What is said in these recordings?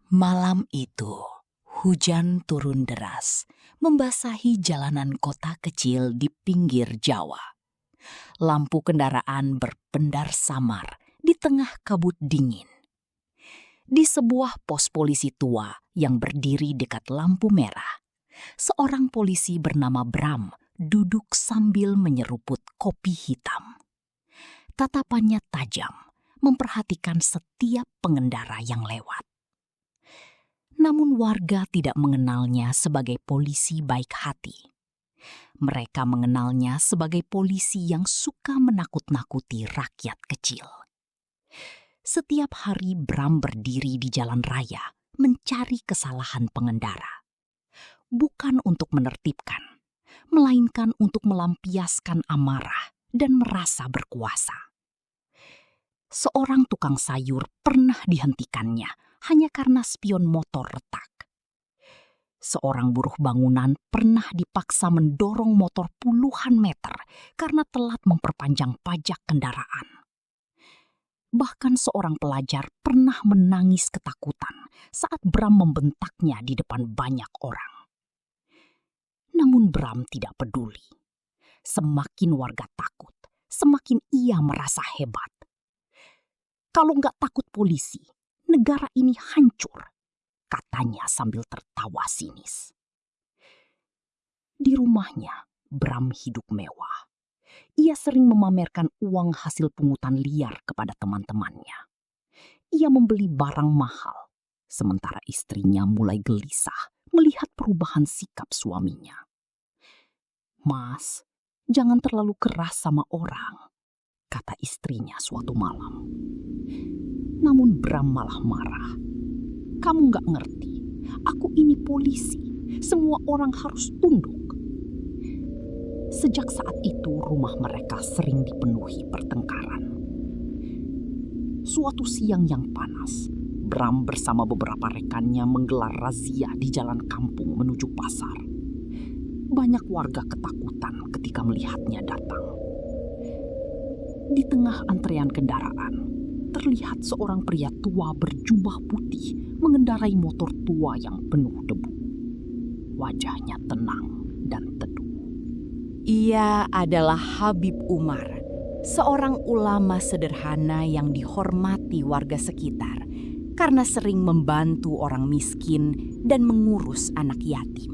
Malam itu, hujan turun deras, membasahi jalanan kota kecil di pinggir Jawa. Lampu kendaraan berpendar samar di tengah kabut dingin. Di sebuah pos polisi tua yang berdiri dekat lampu merah, seorang polisi bernama Bram duduk sambil menyeruput kopi hitam. Tatapannya tajam, memperhatikan setiap pengendara yang lewat. Namun warga tidak mengenalnya sebagai polisi baik hati. Mereka mengenalnya sebagai polisi yang suka menakut-nakuti rakyat kecil. Setiap hari Bram berdiri di jalan raya mencari kesalahan pengendara. Bukan untuk menertibkan, melainkan untuk melampiaskan amarah dan merasa berkuasa. Seorang tukang sayur pernah dihentikannya hanya karena spion motor retak. Seorang buruh bangunan pernah dipaksa mendorong motor puluhan meter karena telat memperpanjang pajak kendaraan. Bahkan seorang pelajar pernah menangis ketakutan saat Bram membentaknya di depan banyak orang. Namun Bram tidak peduli. Semakin warga takut, semakin ia merasa hebat. Kalau nggak takut polisi, negara ini hancur, katanya sambil tertawa sinis. Di rumahnya, Bram hidup mewah. Ia sering memamerkan uang hasil pungutan liar kepada teman-temannya. Ia membeli barang mahal, sementara istrinya mulai gelisah melihat perubahan sikap suaminya. "Mas, jangan terlalu keras sama orang," kata istrinya suatu malam. Namun Bram malah marah. "Kamu gak ngerti, aku ini polisi, semua orang harus tunduk." Sejak saat itu rumah mereka sering dipenuhi pertengkaran. Suatu siang yang panas, Bram bersama beberapa rekannya menggelar razia di jalan kampung menuju pasar. Banyak warga ketakutan ketika melihatnya datang. Di tengah antrean kendaraan, terlihat seorang pria tua berjubah putih mengendarai motor tua yang penuh debu. Wajahnya tenang dan teduh. Ia adalah Habib Umar, seorang ulama sederhana yang dihormati warga sekitar karena sering membantu orang miskin dan mengurus anak yatim.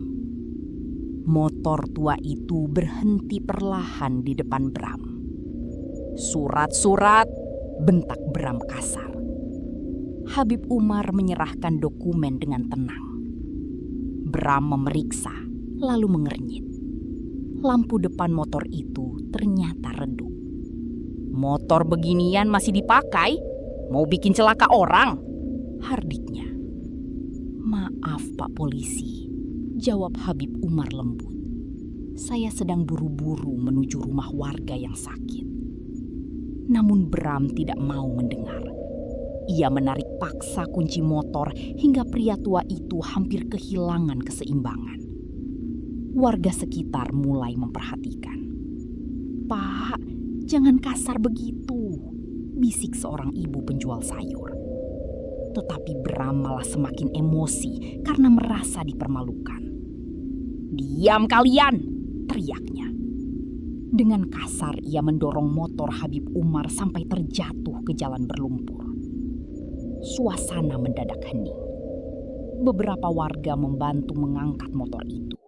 Motor tua itu berhenti perlahan di depan Bram. "Surat-surat!" bentak Bram kasar. Habib Umar menyerahkan dokumen dengan tenang. Bram memeriksa, lalu mengernyit. Lampu depan motor itu ternyata redup. "Motor beginian masih dipakai? Mau bikin celaka orang?" hardiknya. "Maaf Pak Polisi," jawab Habib Umar lembut. "Saya sedang buru-buru menuju rumah warga yang sakit." Namun Bram tidak mau mendengar. Ia menarik paksa kunci motor hingga pria tua itu hampir kehilangan keseimbangan. Warga sekitar mulai memperhatikan. "Pak, jangan kasar begitu," bisik seorang ibu penjual sayur. Tetapi Bram malah semakin emosi karena merasa dipermalukan. "Diam kalian!" teriaknya. Dengan kasar ia mendorong motor Habib Umar sampai terjatuh ke jalan berlumpur. Suasana mendadak hening. Beberapa warga membantu mengangkat motor itu.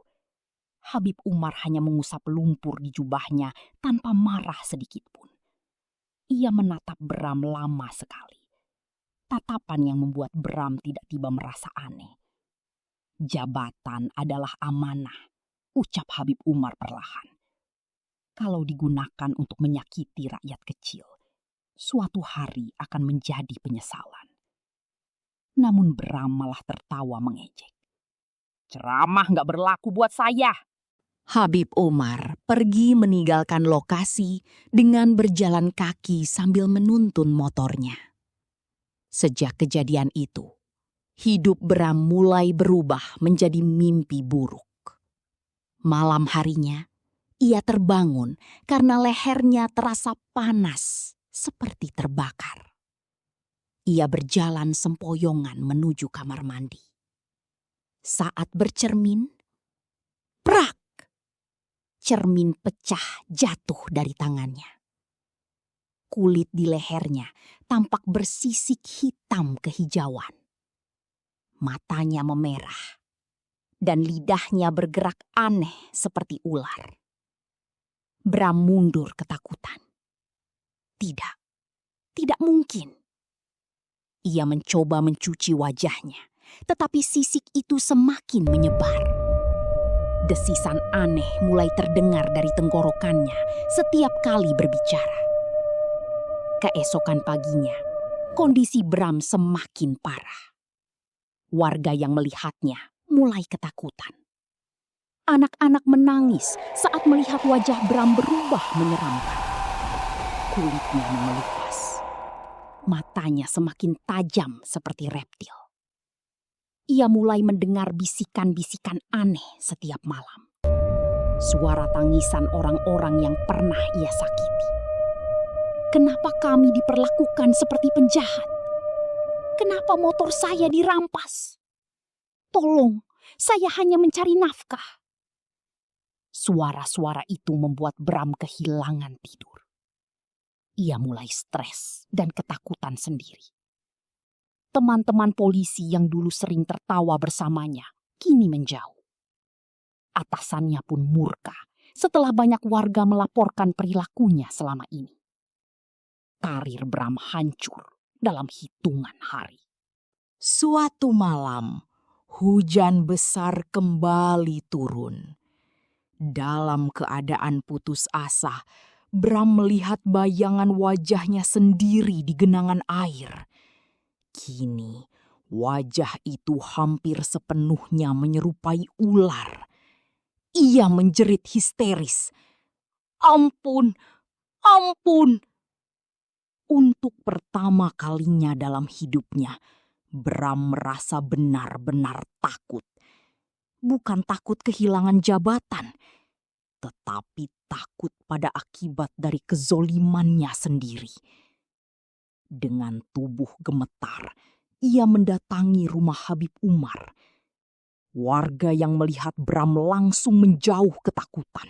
Habib Umar hanya mengusap lumpur di jubahnya tanpa marah sedikit pun. Ia menatap Bram lama sekali. Tatapan yang membuat Bram tidak tiba merasa aneh. "Jabatan adalah amanah," ucap Habib Umar perlahan. "Kalau digunakan untuk menyakiti rakyat kecil, suatu hari akan menjadi penyesalan." Namun Bram malah tertawa mengejek. "Ceramah gak berlaku buat saya." Habib Umar pergi meninggalkan lokasi dengan berjalan kaki sambil menuntun motornya. Sejak kejadian itu, hidup Bram mulai berubah menjadi mimpi buruk. Malam harinya, ia terbangun karena lehernya terasa panas seperti terbakar. Ia berjalan sempoyongan menuju kamar mandi. Saat bercermin, prak! Cermin pecah jatuh dari tangannya. Kulit di lehernya tampak bersisik hitam kehijauan. Matanya memerah, dan lidahnya bergerak aneh seperti ular. Bram mundur ketakutan. Tidak mungkin. Ia mencoba mencuci wajahnya, tetapi sisik itu semakin menyebar. Desisan aneh mulai terdengar dari tenggorokannya setiap kali berbicara. Keesokan paginya, kondisi Bram semakin parah. Warga yang melihatnya mulai ketakutan. Anak-anak menangis saat melihat wajah Bram berubah menyeramkan. Kulitnya mengelupas. Matanya semakin tajam seperti reptil. Ia mulai mendengar bisikan-bisikan aneh setiap malam. Suara tangisan orang-orang yang pernah ia sakiti. Kenapa kami diperlakukan seperti penjahat? Kenapa motor saya dirampas? Tolong, saya hanya mencari nafkah. Suara-suara itu membuat Bram kehilangan tidur. Ia mulai stres dan ketakutan sendiri. Teman-teman polisi yang dulu sering tertawa bersamanya kini menjauh. Atasannya pun murka setelah banyak warga melaporkan perilakunya selama ini. Karir Bram hancur dalam hitungan hari. Suatu malam, hujan besar kembali turun. Dalam keadaan putus asa, Bram melihat bayangan wajahnya sendiri di genangan air. Kini, wajah itu hampir sepenuhnya menyerupai ular. Ia menjerit histeris. "Ampun, ampun!" Untuk pertama kalinya dalam hidupnya, Bram merasa benar-benar takut. Bukan takut kehilangan jabatan, tetapi takut pada akibat dari kezolimannya sendiri. Dengan tubuh gemetar, ia mendatangi rumah Habib Umar. Warga yang melihat Bram langsung menjauh ketakutan.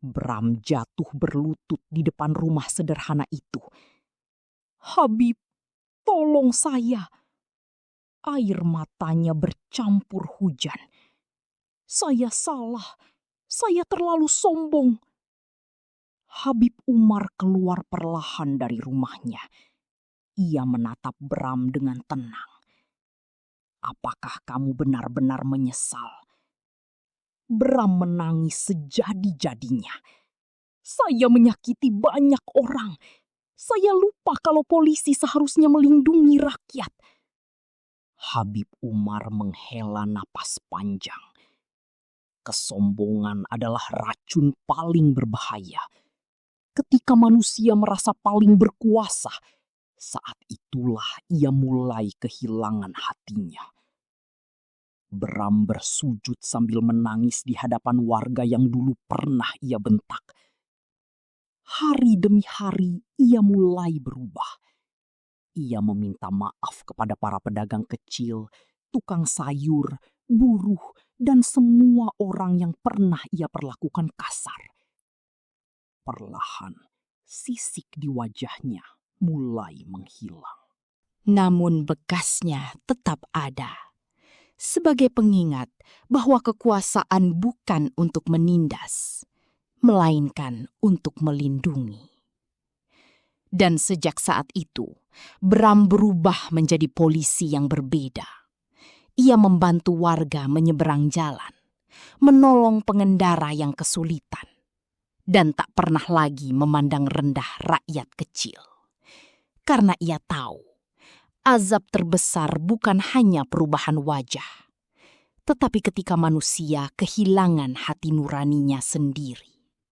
Bram jatuh berlutut di depan rumah sederhana itu. "Habib, tolong saya." Air matanya bercampur hujan. "Saya salah. Saya terlalu sombong." Habib Umar keluar perlahan dari rumahnya. Ia menatap Bram dengan tenang. "Apakah kamu benar-benar menyesal?" Bram menangis sejadi-jadinya. "Saya menyakiti banyak orang. Saya lupa kalau polisi seharusnya melindungi rakyat." Habib Umar menghela napas panjang. Kesombongan adalah racun paling berbahaya. Ketika manusia merasa paling berkuasa, saat itulah ia mulai kehilangan hatinya. Bram bersujud sambil menangis di hadapan warga yang dulu pernah ia bentak. Hari demi hari ia mulai berubah. Ia meminta maaf kepada para pedagang kecil, tukang sayur, buruh, dan semua orang yang pernah ia perlakukan kasar. Perlahan, sisik di wajahnya mulai menghilang. Namun bekasnya tetap ada. Sebagai pengingat bahwa kekuasaan bukan untuk menindas, melainkan untuk melindungi. Dan sejak saat itu, Bram berubah menjadi polisi yang berbeda. Ia membantu warga menyeberang jalan, menolong pengendara yang kesulitan, dan tak pernah lagi memandang rendah rakyat kecil. Karena ia tahu, azab terbesar bukan hanya perubahan wajah, tetapi ketika manusia kehilangan hati nuraninya sendiri.